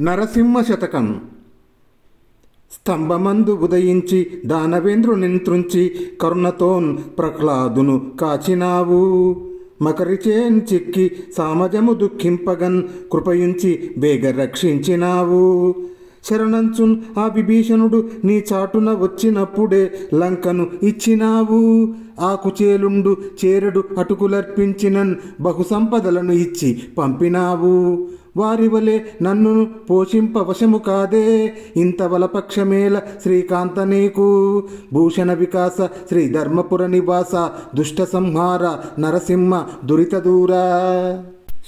నరసింహ శతకం. స్తంభమందు ఉదయించి దానవేంద్రునింత్రుంచి కరుణతోన్ ప్రహ్లాదును కాచినావు. మకరిచేన్ చిక్కి సామజము దుఃఖింపగన్ కృపయుంచి బేగ రక్షించినావు. శరణంచున్ ఆ విభీషణుడు నీ చాటున వచ్చినప్పుడే లంకను ఇచ్చినావు. ఆ కుచేలుండు చేరడు అటుకులర్పించినన్ బహు సంపదలను ఇచ్చి పంపినావు. వారి వలె నన్ను పోషింప వశము కాదే ఇంత వలపక్షమేల శ్రీకాంత నీకు. భూషణ వికాస శ్రీ ధర్మపుర నివాస దుష్ట సంహార నరసింహ దురిత దూరా.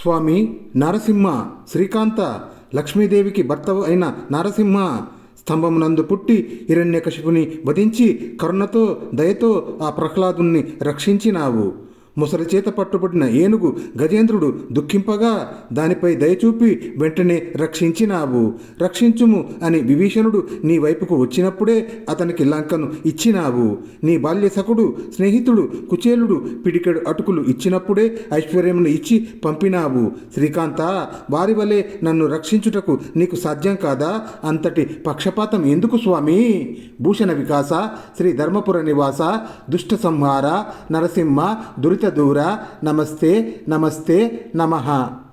స్వామి నరసింహ, శ్రీకాంత, లక్ష్మీదేవికి భర్త అయిన నరసింహ, స్తంభమునందు పుట్టి హిరణ్యకశిపుని వధించి కరుణతో దయతో ఆ ప్రహ్లాదుని రక్షించినావు. ముసలి చేత పట్టుబడిన ఏనుగు గజేంద్రుడు దుఃఖింపగా దానిపై దయచూపి వెంటనే రక్షించినావు. రక్షించుము అని విభీషణుడు నీ వైపుకు వచ్చినప్పుడే అతనికి లంకను ఇచ్చినావు. నీ బాల్య సఖుడు స్నేహితుడు కుచేలుడు పిడికెడు అటుకులు ఇచ్చినప్పుడే ఐశ్వర్యమును ఇచ్చి పంపినావు. శ్రీకాంత, వారి వలె నన్ను రక్షించుటకు నీకు సాధ్యం కాదా? అంతటి పక్షపాతం ఎందుకు స్వామి? భూషణ వికాస శ్రీ ధర్మపుర నివాస దుష్ట సంహార నరసింహ దురిత దూర. నమస్తే నమస్తే నమః.